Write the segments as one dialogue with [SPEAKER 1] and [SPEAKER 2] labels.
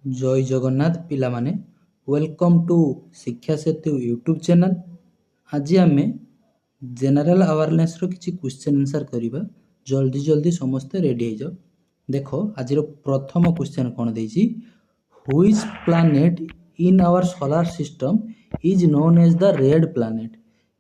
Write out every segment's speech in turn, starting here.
[SPEAKER 1] जय जगन्नाथ पिला माने वेलकम टू शिक्षा सेतु यूट्यूब चैनल। आज आम जनरल अवेयरनेस रो किछि क्वेश्चन आंसर करिबा। जल्दी जल्दी समस्त रेडी हो जाओ। देखो आज प्रथम क्वेश्चन कोन देछि, which planet in our solar system is known as the red planet.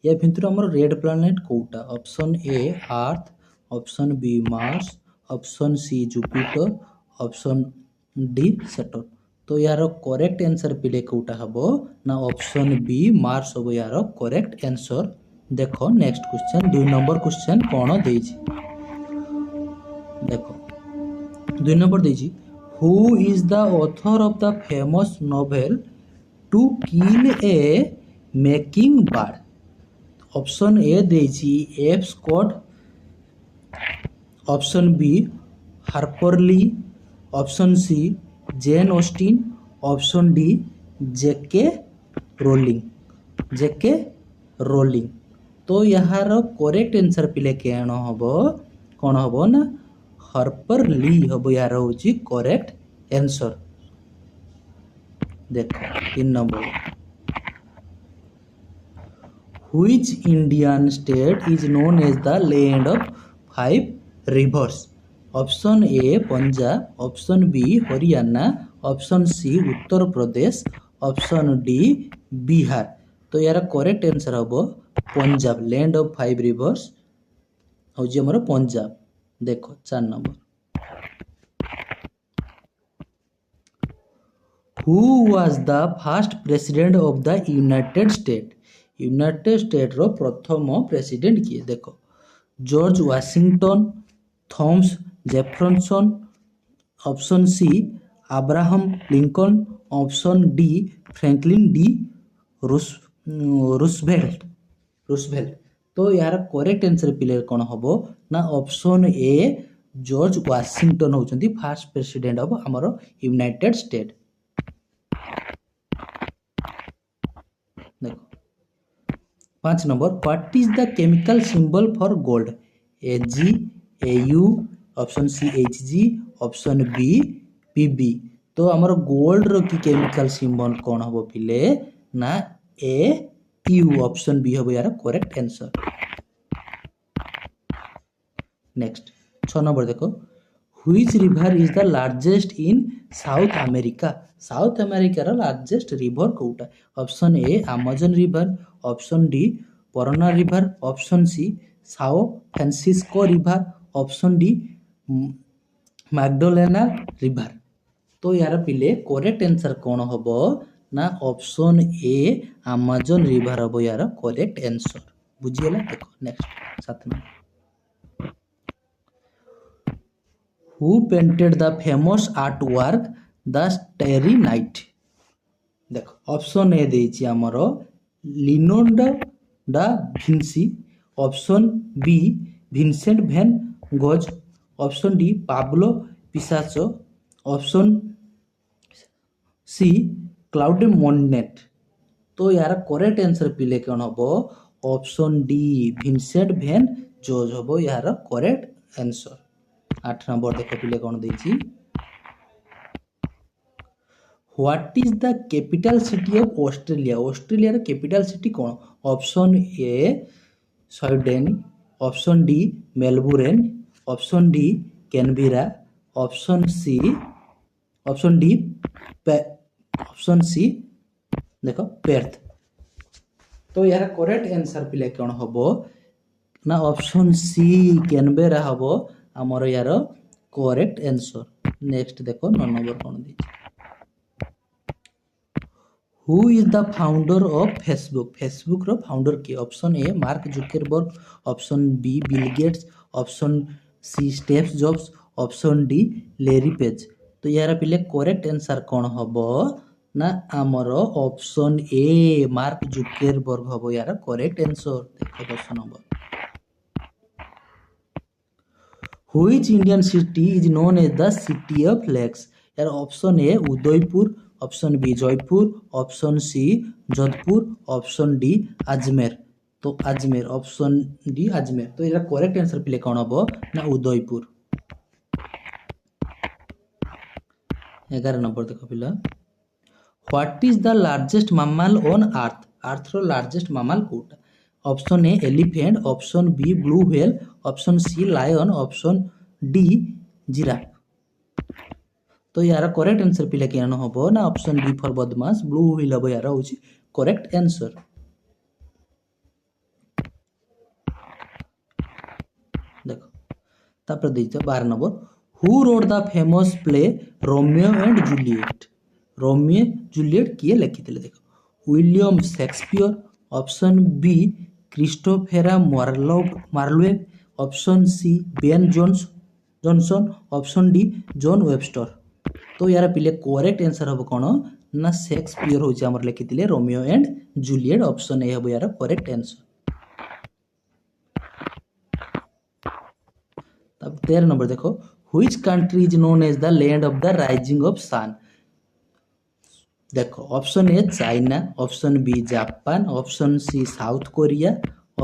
[SPEAKER 1] या भितर हमर रेड प्लैनेट कोटा? Option A earth, option B Mars, option C Jupiter, option D Saturn. तो यार करेक्ट आंसर पिले कोटा हबो ना ऑप्शन बी मार्स हबो यार करेक्ट आंसर। देखो नेक्स्ट क्वेश्चन 2 नंबर क्वेश्चन कोन देछि। देखो 2 नंबर देछि, who is the author of the famous novel to kill a mocking bird. Option A देछि F Scott, option B Harper Lee, option C Jane Austen, option D JK Rowling. तो यार correct answer पिले केन हबो कोन हबो ना Harper ली हबो यार होची करेक्ट आंसर। देखो 3 number, Which Indian state is known as the land of 5 rivers? Option A Punjab, option B Haryana, option C Uttar Pradesh, option D Bihar. तो यार करेक्ट आंसर हबो पंजाब, लैंड ऑफ 5 रिवर्स होची हमर पंजाब। देखो 4 नंबर, who was the first president of the United State. United State रो प्रथम president किए? देखो George Washington, Thomas Jefferson, option C Abraham Lincoln, option D Franklin D Roosevelt. तो यार करेक्ट आंसर पिले कोन हबो ना ऑप्शन ए जॉर्ज वाशिंगटन होचंती फर्स्ट प्रेसिडेंट ऑफ हमर यूनाइटेड स्टेट। देखो 5 नंबर, what is the chemical symbol for gold. AG, AU, option C HG, option B PB. तो हमर गोल्ड रो की केमिकल सिंबल कोन हबो पिले ना ए यू, ऑप्शन बी हबो यार करेक्ट आंसर। नेक्स्ट 6 नंबर देखो, which river is the largest in South America. South America रो लार्जेस्ट रिवर कोटा? Option A Amazon river, option D Parana river, option C Sao Francisco river, option D Magdalena river. तो यार पिले correct answer कोन हबो ना option A Amazon river हबो यार correct answer. बुझियला? देखो नेक्स्ट 7 नंबर, who painted the famous art work the Starry Night. देखो ऑप्शन ए देछि हमरो Leonardo da Vinci, option B Vincent van Gogh, option D Pablo Picasso, option C Claude Monet. तो यार करेक्ट आंसर पिले कोन हबो option D Vincent van Gogh हबो यार करेक्ट आंसर। 8 नंबर देखो पिले कोन देछि, what is the capital city of Australia. Australia रो कैपिटल सिटी कोन? Option A Sweden, option D Melbourne, option D Canberra, option C देखो पेर्थ। तो यार करेक्ट आंसर पिले कोन हबो ना ऑप्शन सी कैनबेरा हबो हमर यार करेक्ट आंसर। नेक्स्ट देखो 9 नंबर कोन दी, who is the founder of Facebook. Facebook रो फाउंडर के? Option A Mark Zuckerberg, option B Bill Gates, option C Steve Jobs, option D Larry Page. तो यार पिले करेक्ट आंसर कोन हबो ना हमर ऑप्शन ए मार्क जुकरबर्ग हबो यार करेक्ट आंसर। देखो 10 नंबर, which Indian city is known as the city of lakes. यार option A Udaipur, option B Jaipur, option C Jodhpur, option D Ajmer. तो अजमेर, ऑप्शन डी अजमेर। तो यार करेक्ट आंसर पिले कोन हबो ना उदयपुर। 11 नंबर देख पिला what is the largest mammal on earth earth रो लार्जेस्ट मामल कोटा option A elephant option B blue whale option C lion option D giraffe तो यार करेक्ट आंसर पिला केन हबो ना ऑप्शन बी फॉर बदमाश ब्लू व्हेल हबो यार होची करेक्ट आंसर देखो तापर देइछ 12 number who wrote the famous play Romeo and Juliet Romeo Juliet किए लिखिथिले देखो William Shakespeare option B क्रिस्टोफेरा Marlowe option C Ben Jonson option D John Webster तो यार पिले करेक्ट आंसर हम कौन ना शेक्सपियर होची हमर लिखिथिले Romeo and Juliet option A हबो यार करेक्ट आंसर तब 13 नंबर देखो which country is known as the land of the rising of sun देखो option A China option B Japan option C South Korea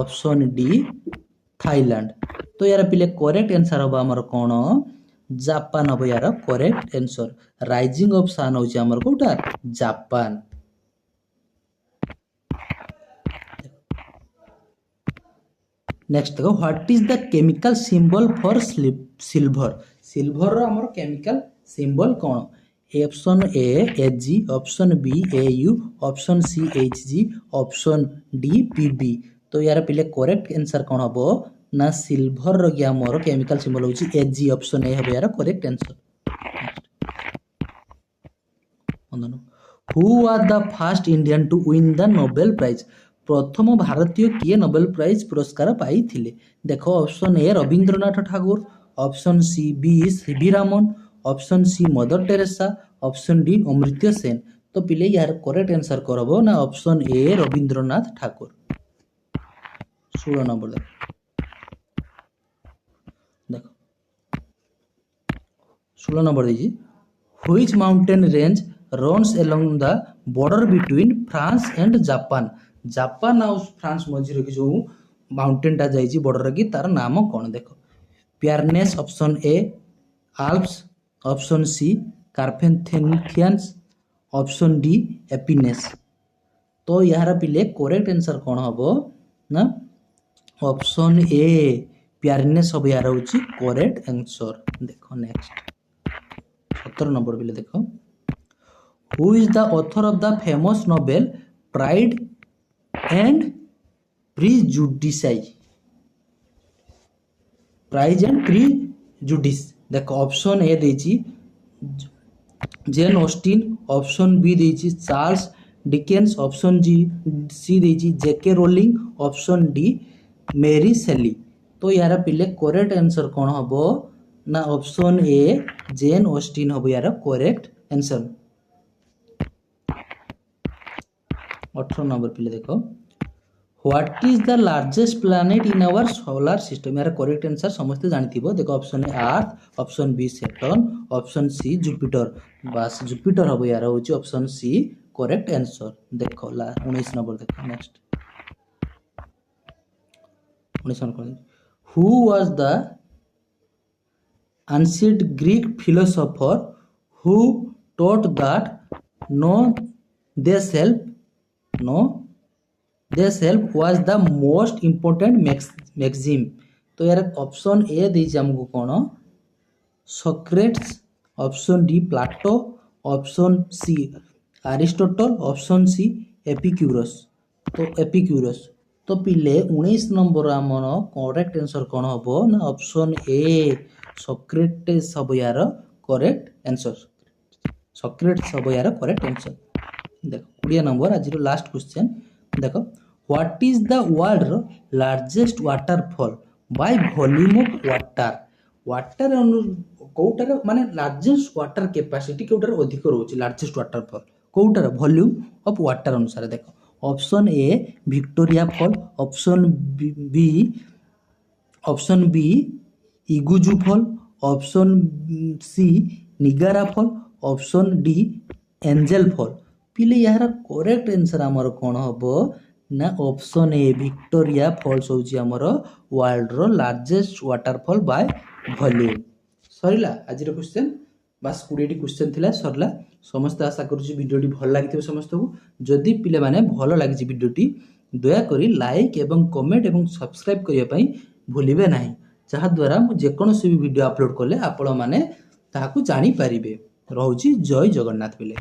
[SPEAKER 1] option D Thailand तो यार पिले correct answer हम हमर कोन जापान हबो यार correct answer rising of sun होची हमर कोटा जापान नेक्स्ट देखो what is the chemical symbol for silver silver रो हमर केमिकल सिंबल कोन option A AG option B AU option C HG option D PB तो यार पिले करेक्ट आंसर कोन हबो ना सिल्वर रो या मोर केमिकल सिंबल होची एजी ऑप्शन ए हबो यार correct answer who was the first Indian to win the Nobel prize प्रथम भारतीय किए नोबेल प्राइज पुरस्कार पाई थिले देखो option A Rabindranath Thakur option C B C V Raman option C Mother Teresa option D Amartya Sen तो पिले यार करेक्ट आंसर करबो ना option A Rabindranath Thakur 16 number देखो 16 नंबर दीजिए which mountain range runs along the border between France and Japan Japan और फ्रांस मझिरे कि जो माउंटेन टा जाइछि बॉर्डर की तार नाम कोन देखो Pyrenees option A Alps option C Carpathians option D Apennines तो यार पिले करेक्ट आंसर कोन हबो ना ऑप्शन ए पियरनेस हबो यार होछि करेक्ट आंसर देखो नेक्स्ट 17 नंबर पिले देखो who is the author of the famous novel Pride and प्रीजुडिसाई प्राइज एंड प्रीजुडिस देखो ऑप्शन ए देछि जेन ऑस्टिन ऑप्शन बी देछि चार्ल्स डिकेंस ऑप्शन सी देछि जेके रोलिंग ऑप्शन डी मेरी शेली तो यार पिले करेक्ट आंसर कोन हबो ना ऑप्शन ए जेन ऑस्टिन हबो यार करेक्ट आंसर 18 नंबर पिले देखो what is the largest planet in our solar system यार करेक्ट आंसर समस्त जानथिबो देखो option A earth option B Saturn option C Jupiter बस जुपिटर हबो यार होची ऑप्शन सी करेक्ट आंसर देखो ला 19 नंबर देखो next 19 number who was the ancient Greek philosopher who taught that they self was the most important maxim तो यार option A देछि हमको कोन Socrates option D Plato option C Aristotle option C Epicurus तो पिले 19 number हमर correct answer कोन हबो ना ऑप्शन ए सोक्रेटिस हबो यार करेक्ट आंसर सोक्रेटिस हबो यार करेक्ट आंसर देखो 20 नंबर आज लास्ट क्वेश्चन देखो what is the world largest waterfall by volume of water कोटार माने लार्जेस्ट वाटर कैपेसिटी कोटार अधिक रहउची लार्जेस्ट वाटरफॉल कोटार वॉल्यूम ऑफ वाटर अनुसार देखो option A Victoria fall option B Iguazu fall option C Niagara fall option D Angel fall पिले यार करेक्ट आंसर हमर कोन हबो ना ऑप्शन ए विक्टोरिया फॉल्स होची हमर वर्ल्ड रो लार्जेस्ट वाटरफॉल बाय वॉल्यूम सरीला आज रो क्वेश्चन बास 20टी क्वेश्चन थिला सरला समस्त आशा करूची वीडियोटी भल लागिथिबो समस्तको जदि पिले माने भल लागिची वीडियोटी दया करी लाइक एवं कमेंट एवं सब्सक्राइब करिया पई भूलिबे नाही जहा द्वारा मु जे कोनोसी भी वीडियो अपलोड करले आपण माने ताहाकू जानि परिबे रहउची जय जगन्नाथ पिले।